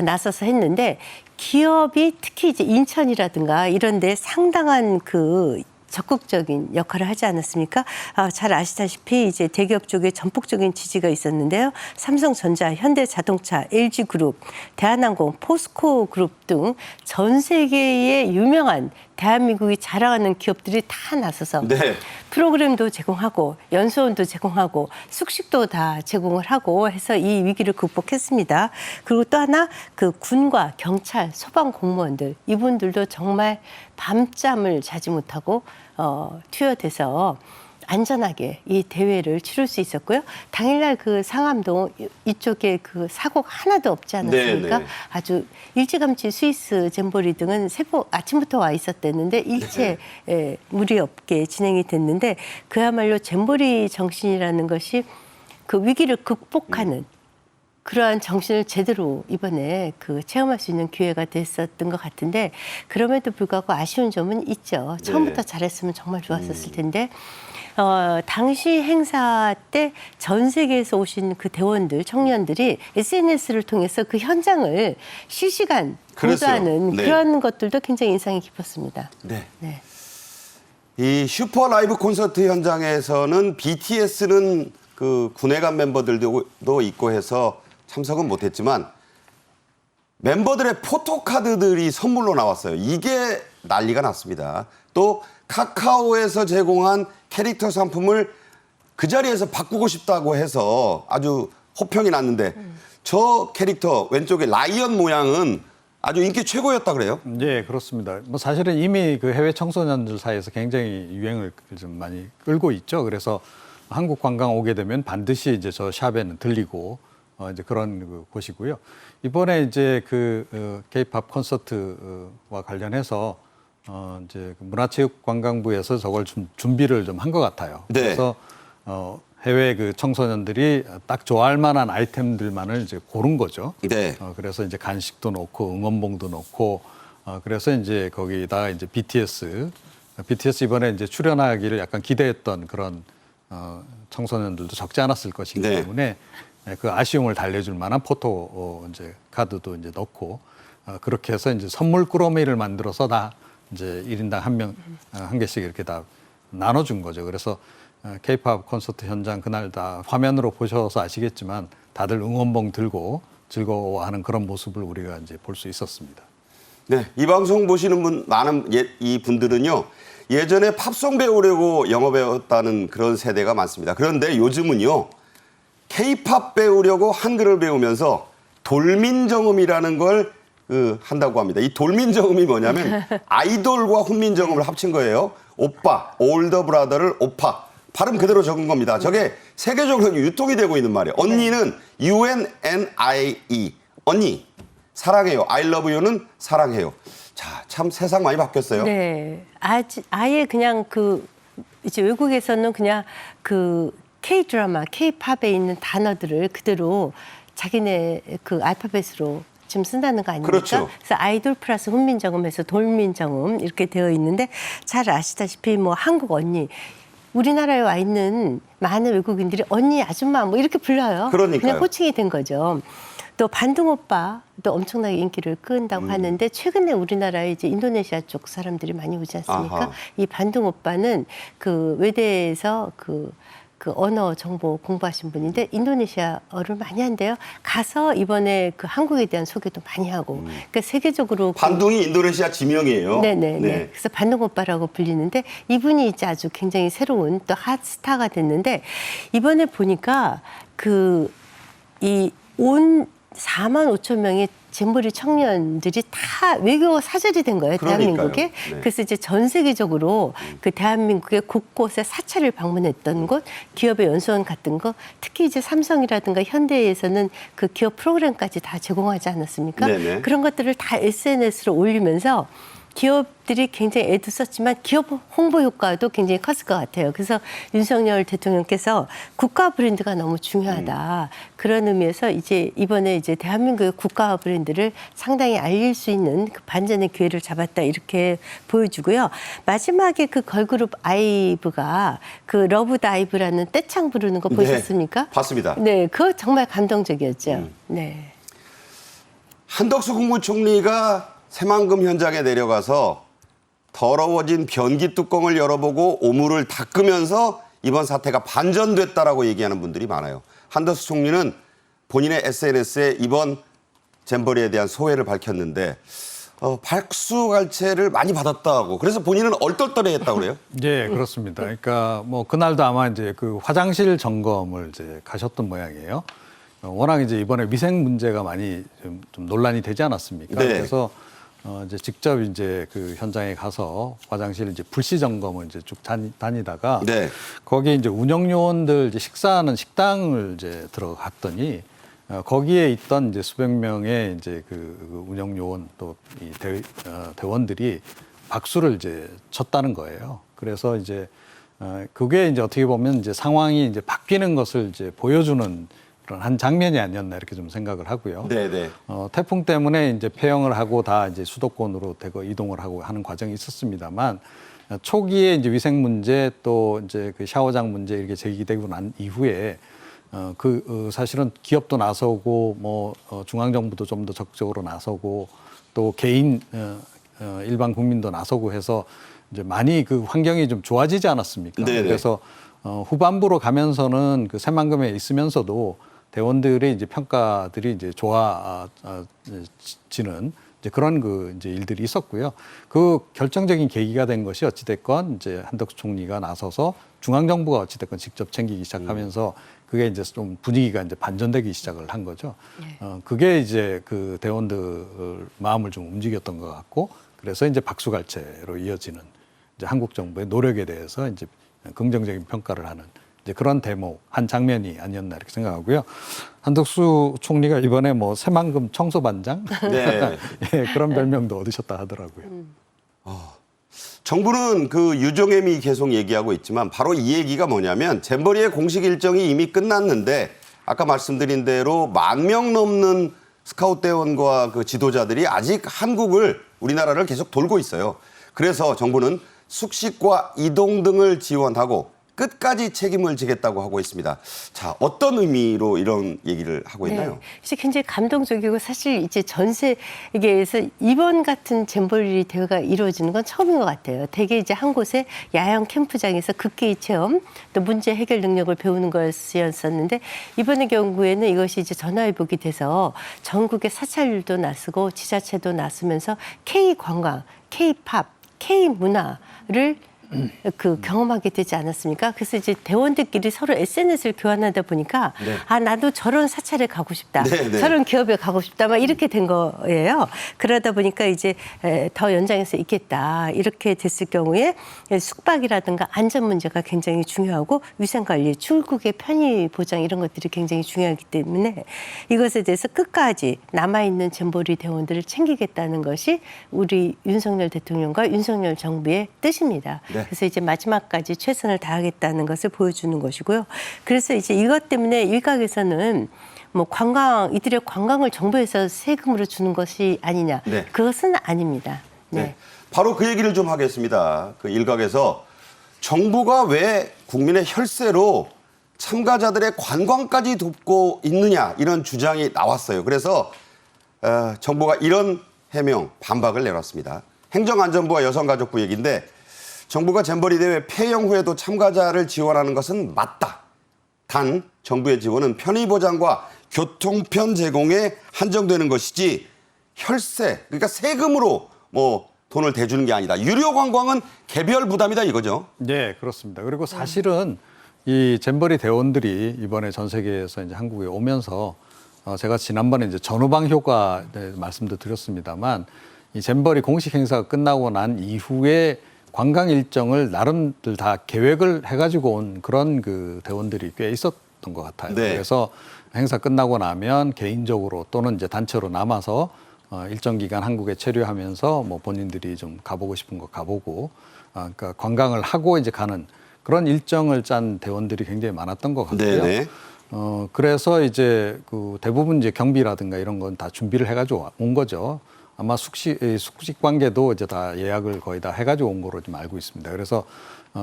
나서서 했는데 기업이 특히 이제 인천이라든가 이런 데 상당한 그 적극적인 역할을 하지 않았습니까? 잘 아시다시피 이제 대기업 쪽에 전폭적인 지지가 있었는데요. 삼성전자, 현대자동차, LG그룹, 대한항공, 포스코그룹 등 전 세계의 유명한 대한민국이 자랑하는 기업들이 다 나서서 네. 프로그램도 제공하고 연수원도 제공하고 숙식도 다 제공을 하고 해서 이 위기를 극복했습니다. 그리고 또 하나 그 군과 경찰, 소방 공무원들 이분들도 정말 밤잠을 자지 못하고 투여돼서 안전하게 이 대회를 치를 수 있었고요. 당일날 그 상암동 이쪽에 그 사고가 하나도 없지 않았습니까? 네, 네. 아주 일찌감치 스위스 잼버리 등은 아침부터 와 있었댔는데 일체 무리 없게 진행이 됐는데 그야말로 잼버리 정신이라는 것이 그 위기를 극복하는 그러한 정신을 제대로 이번에 그 체험할 수 있는 기회가 됐었던 것 같은데 그럼에도 불구하고 아쉬운 점은 있죠. 처음부터 잘했으면 정말 좋았었을 텐데 당시 행사 때 전 세계에서 오신 그 대원들, 청년들이 SNS를 통해서 그 현장을 실시간 보도하는 네. 그런 것들도 굉장히 인상이 깊었습니다. 네. 네. 이 슈퍼 라이브 콘서트 현장에서는 BTS는 그 군의관 멤버들도 있고 해서 참석은 못했지만 멤버들의 포토카드들이 선물로 나왔어요. 이게 난리가 났습니다. 또 카카오에서 제공한 캐릭터 상품을 그 자리에서 바꾸고 싶다고 해서 아주 호평이 났는데 저 캐릭터 왼쪽에 라이언 모양은 아주 인기 최고였다 그래요? 네, 그렇습니다. 뭐 사실은 이미 그 해외 청소년들 사이에서 굉장히 유행을 좀 많이 끌고 있죠. 그래서 한국 관광 오게 되면 반드시 이제 저 샵에는 들리고 이제 그런 그 곳이고요. 이번에 이제 그 K-팝 콘서트와 관련해서 이제 문화체육관광부에서 저걸 좀 준비를 좀 한 것 같아요. 네. 그래서 해외 그 청소년들이 딱 좋아할 만한 아이템들만을 이제 고른 거죠. 네. 그래서 이제 간식도 넣고 응원봉도 넣고 그래서 이제 거기다가 이제 BTS BTS 이번에 이제 출연하기를 약간 기대했던 그런 청소년들도 적지 않았을 것이기 네. 때문에 그 아쉬움을 달래줄 만한 포토 이제 카드도 이제 넣고 그렇게 해서 이제 선물 꾸러미를 만들어서 다 이제 1인당 한 개씩 이렇게 다 나눠준 거죠. 그래서 K-팝 콘서트 현장 그날 다 화면으로 보셔서 아시겠지만 다들 응원봉 들고 즐거워하는 그런 모습을 우리가 이제 볼 수 있었습니다. 네, 이 방송 보시는 분 많은 이 분들은요. 예전에 팝송 배우려고 영어 배웠다는 그런 세대가 많습니다. 그런데 요즘은요. K-팝 배우려고 한글을 배우면서 돌민정음이라는 걸 한다고 합니다. 이 돌민정음이 뭐냐면 아이돌과 훈민정음을 합친 거예요. 오빠, 올더 브라더를 오파. 발음 그대로 적은 겁니다. 저게 세계적으로 유통이 되고 있는 말이에요. 언니는 UNNIE. 언니, 사랑해요. I love you는 사랑해요. 자, 참 세상 많이 바뀌었어요. 네. 아예 그냥 이제 외국에서는 그냥 K-드라마, K-팝에 있는 단어들을 그대로 자기네 그 알파벳으로 지금 쓴다는 거 아닙니까? 그렇죠. 그래서 아이돌 플러스 훈민정음에서 돌민정음 이렇게 되어 있는데 잘 아시다시피 뭐 한국 언니 우리나라에 와 있는 많은 외국인들이 언니, 아줌마 뭐 이렇게 불러요. 그러니까요. 그냥 호칭이 된 거죠. 또 반둥 오빠도 엄청나게 인기를 끈다고 하는데 최근에 우리나라에 이제 인도네시아 쪽 사람들이 많이 오지 않습니까? 아하. 이 반둥 오빠는 그 외대에서 그 언어 정보 공부하신 분인데 인도네시아어를 많이 한대요. 가서 이번에 그 한국에 대한 소개도 많이 하고. 그러니까 세계적으로 반둥이 인도네시아 지명이에요. 네네네. 그래서 반둥 오빠라고 불리는데 이분이 이제 아주 굉장히 새로운 또 핫스타가 됐는데 이번에 보니까 온 4만 5천 명의 잼버리 청년들이 다 외교 사절이 된 거예요. 그러니까요. 대한민국에. 네. 그래서 이제 전 세계적으로 그 대한민국의 곳곳에 사찰을 방문했던 곳, 기업의 연수원 같은 거, 특히 이제 삼성이라든가 현대에서는 그 기업 프로그램까지 다 제공하지 않았습니까? 네네. 그런 것들을 다 SNS로 올리면서 기업들이 굉장히 애도 썼지만 기업 홍보 효과도 굉장히 컸을 것 같아요. 그래서 윤석열 대통령께서 국가 브랜드가 너무 중요하다. 그런 의미에서 이제 이번에 이제 대한민국의 국가 브랜드를 상당히 알릴 수 있는 그 반전의 기회를 잡았다 이렇게 보여주고요. 마지막에 그 걸그룹 아이브가 그 러브 다이브라는 떼창 부르는 거 보셨습니까? 네, 봤습니다. 네, 그거 정말 감동적이었죠. 네. 한덕수 국무총리가 새만금 현장에 내려가서 더러워진 변기 뚜껑을 열어보고 오물을 닦으면서 이번 사태가 반전됐다라고 얘기하는 분들이 많아요. 한덕수 총리는 본인의 SNS에 이번 잼버리에 대한 소회를 밝혔는데 박수갈채를 많이 받았다고. 그래서 본인은 얼떨떨해했다고 그래요? 네, 그렇습니다. 그러니까 뭐 그날도 아마 이제 그 화장실 점검을 이제 가셨던 모양이에요. 워낙 이제 이번에 위생 문제가 많이 좀 논란이 되지 않았습니까? 네. 그래서 이제 직접 이제 그 현장에 가서 화장실 이제 불시 점검을 이제 쭉 다니다가 네. 거기에 이제 운영 요원들 이제 식사하는 식당을 이제 들어갔더니 거기에 있던 이제 수백 명의 이제 그 운영 요원 또 이 대원들이 박수를 이제 쳤다는 거예요. 그래서 이제 그게 이제 어떻게 보면 이제 상황이 이제 바뀌는 것을 이제 보여주는 그런 한 장면이 아니었나 이렇게 좀 생각을 하고요. 네네. 태풍 때문에 이제 폐영을 하고 다 이제 수도권으로 대거 이동을 하고 하는 과정이 있었습니다만 초기에 이제 위생 문제 또 이제 그 샤워장 문제 이렇게 제기되고 난 이후에 사실은 기업도 나서고 뭐 중앙정부도 좀 더 적극적으로 나서고 또 개인 일반 국민도 나서고 해서 이제 많이 그 환경이 좀 좋아지지 않았습니까? 네네. 그래서 후반부로 가면서는 그 새만금에 있으면서도 대원들의 이제 평가들이 이제 좋아지는 이제 그런 그 이제 일들이 있었고요. 그 결정적인 계기가 된 것이 어찌됐건 이제 한덕수 총리가 나서서 중앙정부가 어찌됐건 직접 챙기기 시작하면서 그게 이제 좀 분위기가 이제 반전되기 시작을 한 거죠. 그게 이제 그 대원들 마음을 좀 움직였던 것 같고 그래서 이제 박수갈채로 이어지는 이제 한국 정부의 노력에 대해서 이제 긍정적인 평가를 하는 이제 그런 대목 한 장면이 아니었나 이렇게 생각하고요. 한덕수 총리가 이번에 뭐 새만금 청소반장 네. 예, 그런 별명도 얻으셨다 하더라고요. 정부는 그 유종엠이 계속 얘기하고 있지만 바로 이 얘기가 뭐냐면 잼버리의 공식 일정이 이미 끝났는데 아까 말씀드린 대로 10,000명 넘는 스카우트 대원과 그 지도자들이 아직 우리나라를 계속 돌고 있어요. 그래서 정부는 숙식과 이동 등을 지원하고 끝까지 책임을 지겠다고 하고 있습니다. 자, 어떤 의미로 이런 얘기를 하고 있나요? 네. 이제 굉장히 감동적이고 사실 이제 전 세계에서 이번 같은 잼버리 대회가 이루어지는 건 처음인 것 같아요. 대개 이제 한 곳에 야영 캠프장에서 극기의 체험 또 문제 해결 능력을 배우는 것이었었는데 이번의 경우에는 이것이 이제 전화위복이 돼서 전국에 사찰도 나서고 지자체도 나서면서 K 관광, K 팝, K 문화를 경험하게 되지 않았습니까? 그래서 이제 대원들끼리 서로 SNS를 교환하다 보니까 네. 아 나도 저런 사찰에 가고 싶다, 네, 네. 저런 기업에 가고 싶다, 막 이렇게 된 거예요. 그러다 보니까 이제 더 연장해서 있겠다 이렇게 됐을 경우에 숙박이라든가 안전 문제가 굉장히 중요하고 위생관리, 출국의 편의 보장 이런 것들이 굉장히 중요하기 때문에 이것에 대해서 끝까지 남아 있는 잼버리 대원들을 챙기겠다는 것이 우리 윤석열 대통령과 윤석열 정부의 뜻입니다. 네. 그래서 이제 마지막까지 최선을 다하겠다는 것을 보여주는 것이고요. 그래서 이제 이것 때문에 일각에서는 뭐 이들의 관광을 정부에서 세금으로 주는 것이 아니냐. 네. 그것은 아닙니다. 네. 네. 바로 그 얘기를 좀 하겠습니다. 그 일각에서 정부가 왜 국민의 혈세로 참가자들의 관광까지 돕고 있느냐 이런 주장이 나왔어요. 그래서 정부가 이런 해명, 반박을 내놨습니다. 행정안전부와 여성가족부 얘기인데 정부가 잼버리 대회 폐영 후에도 참가자를 지원하는 것은 맞다. 단 정부의 지원은 편의 보장과 교통편 제공에 한정되는 것이지 혈세, 그러니까 세금으로 뭐 돈을 대주는 게 아니다. 유료 관광은 개별 부담이다 이거죠. 네, 그렇습니다. 그리고 사실은 이 잼버리 대원들이 이번에 전 세계에서 이제 한국에 오면서 제가 지난번에 이제 전후방 효과 말씀도 드렸습니다만 이 잼버리 공식 행사가 끝나고 난 이후에 관광 일정을 나름들 다 계획을 해가지고 온 그런 그 대원들이 꽤 있었던 것 같아요. 네. 그래서 행사 끝나고 나면 개인적으로 또는 이제 단체로 남아서 일정 기간 한국에 체류하면서 뭐 본인들이 좀 가보고 싶은 거 가보고, 그러니까 관광을 하고 이제 가는 그런 일정을 짠 대원들이 굉장히 많았던 것 같고요. 네네. 그래서 이제 그 대부분 이제 경비라든가 이런 건 다 준비를 해가지고 온 거죠. 아마 숙식 관계도 이제 다 예약을 거의 다 해가지고 온 거로 좀 알고 있습니다. 그래서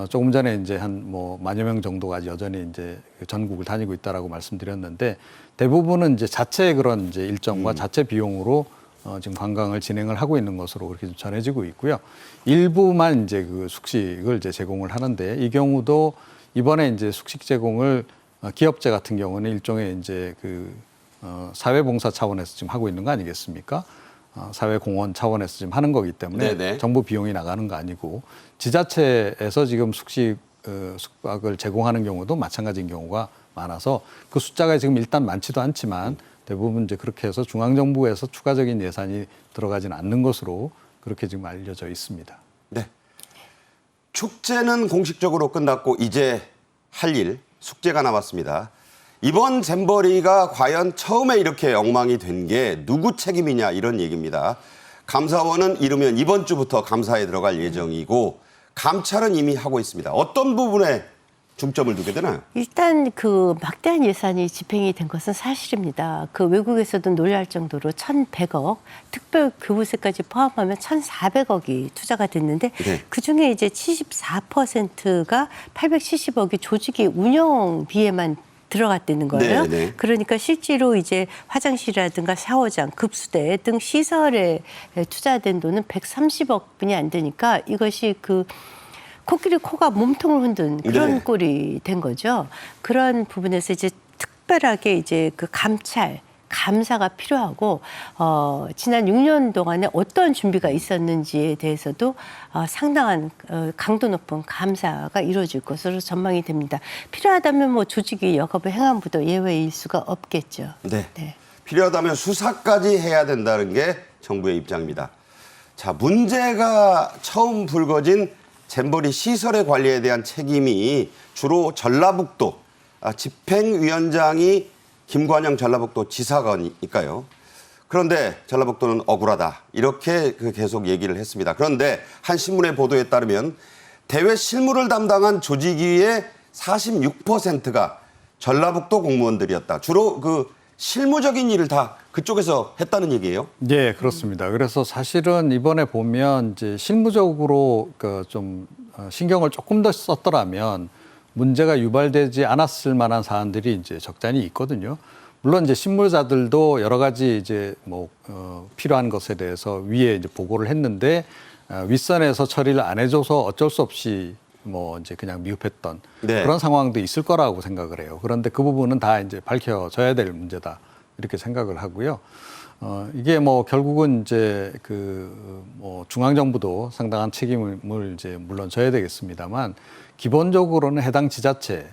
조금 전에 이제 한 뭐 만여 명 정도가 여전히 이제 전국을 다니고 있다라고 말씀드렸는데 대부분은 이제 자체 그런 이제 일정과 자체 비용으로 지금 관광을 진행을 하고 있는 것으로 그렇게 좀 전해지고 있고요. 일부만 이제 그 숙식을 이제 제공을 하는데 이 경우도 이번에 이제 숙식 제공을 기업체 같은 경우는 일종의 이제 그 사회봉사 차원에서 지금 하고 있는 거 아니겠습니까? 사회공헌 차원에서 지금 하는 거기 때문에 네네. 정부 비용이 나가는 거 아니고 지자체에서 지금 숙박을 제공하는 경우도 마찬가지인 경우가 많아서 그 숫자가 지금 일단 많지도 않지만 대부분 이제 그렇게 해서 중앙정부에서 추가적인 예산이 들어가지는 않는 것으로 그렇게 지금 알려져 있습니다. 네. 축제는 공식적으로 끝났고 이제 할 일, 숙제가 남았습니다. 이번 잼버리가 과연 처음에 이렇게 엉망이 된 게 누구 책임이냐 이런 얘기입니다. 감사원은 이르면 이번 주부터 감사에 들어갈 예정이고 감찰은 이미 하고 있습니다. 어떤 부분에 중점을 두게 되나요? 일단 그 막대한 예산이 집행이 된 것은 사실입니다. 그 외국에서도 놀랄 정도로 1,100억, 특별 교부세까지 포함하면 1,400억이 투자가 됐는데 네. 그중에 이제 74%가 870억이 조직의 운영비에만 들어갔다는 거예요. 네, 네. 그러니까 실제로 이제 화장실이라든가 샤워장, 급수대 등 시설에 투자된 돈은 130억뿐이 안 되니까 이것이 그 코끼리 코가 몸통을 흔든 그런 네. 꼴이 된 거죠. 그런 부분에서 이제 특별하게 이제 그 감사가 필요하고 지난 6년 동안에 어떤 준비가 있었는지에 대해서도 상당한 강도 높은 감사가 이루어질 것으로 전망이 됩니다. 필요하다면 뭐 조직이 역업을 행안부도 예외일 수가 없겠죠. 네. 네. 필요하다면 수사까지 해야 된다는 게 정부의 입장입니다. 자, 문제가 처음 불거진 잼버리 시설의 관리에 대한 책임이 주로 전라북도 집행위원장이 김관영 전라북도 지사가니까요. 그런데 전라북도는 억울하다 이렇게 계속 얘기를 했습니다. 그런데 한 신문의 보도에 따르면 대회 실무를 담당한 조직위의 46%가 전라북도 공무원들이었다. 주로 그 실무적인 일을 다 그쪽에서 했다는 얘기예요? 네, 그렇습니다. 그래서 사실은 이번에 보면 이제 실무적으로 그 좀 신경을 조금 더 썼더라면 문제가 유발되지 않았을 만한 사안들이 이제 적잖이 있거든요. 물론 이제 신물자들도 여러 가지 이제 뭐 필요한 것에 대해서 위에 이제 보고를 했는데 윗선에서 처리를 안 해줘서 어쩔 수 없이 뭐 이제 그냥 미흡했던 네. 그런 상황도 있을 거라고 생각을 해요. 그런데 그 부분은 다 이제 밝혀져야 될 문제다 이렇게 생각을 하고요. 이게 뭐 결국은 이제 그 뭐 중앙정부도 상당한 책임을 이제 물론 져야 되겠습니다만 기본적으로는 해당 지자체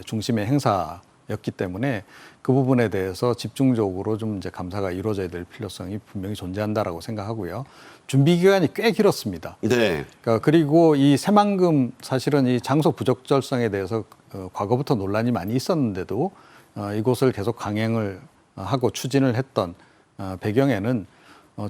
중심의 행사였기 때문에 그 부분에 대해서 집중적으로 좀 이제 감사가 이루어져야 될 필요성이 분명히 존재한다라고 생각하고요. 준비 기간이 꽤 길었습니다. 네. 그러니까 그리고 이 새만금 사실은 이 장소 부적절성에 대해서 과거부터 논란이 많이 있었는데도 이곳을 계속 강행을 하고 추진을 했던 배경에는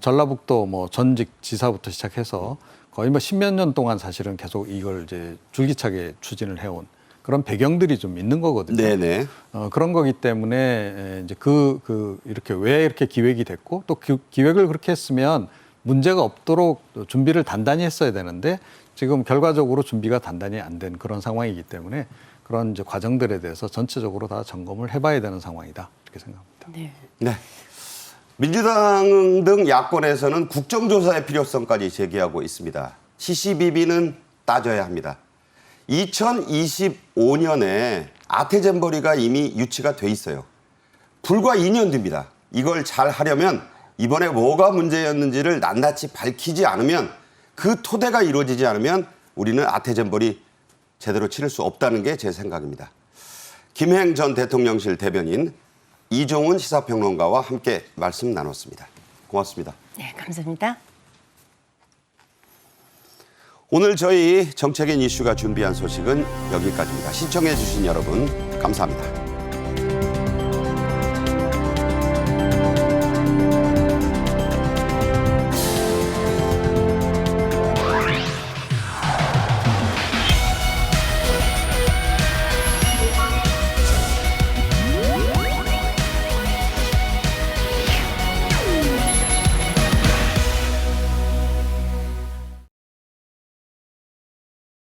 전라북도 뭐 전직 지사부터 시작해서 거의 뭐 십몇 년 동안 사실은 계속 이걸 이제 줄기차게 추진을 해온 그런 배경들이 좀 있는 거거든요. 네네. 그런 거기 때문에 이제 이렇게 왜 이렇게 기획이 됐고 또 기획을 그렇게 했으면 문제가 없도록 준비를 단단히 했어야 되는데 지금 결과적으로 준비가 단단히 안 된 그런 상황이기 때문에 그런 이제 과정들에 대해서 전체적으로 다 점검을 해봐야 되는 상황이다 이렇게 생각합니다. 네. 네. 민주당 등 야권에서는 국정조사의 필요성까지 제기하고 있습니다. CCBB는 따져야 합니다. 2025년에 아태잼버리가 이미 유치가 돼 있어요. 불과 2년 뒤입니다. 이걸 잘 하려면 이번에 뭐가 문제였는지를 낱낱이 밝히지 않으면 그 토대가 이루어지지 않으면 우리는 아태잼버리 제대로 치를 수 없다는 게 제 생각입니다. 김행 전 대통령실 대변인 이종훈 시사평론가와 함께 말씀 나눴습니다. 고맙습니다. 네, 감사합니다. 오늘 저희 정책인 이슈가 준비한 소식은 여기까지입니다. 시청해 주신 여러분 감사합니다.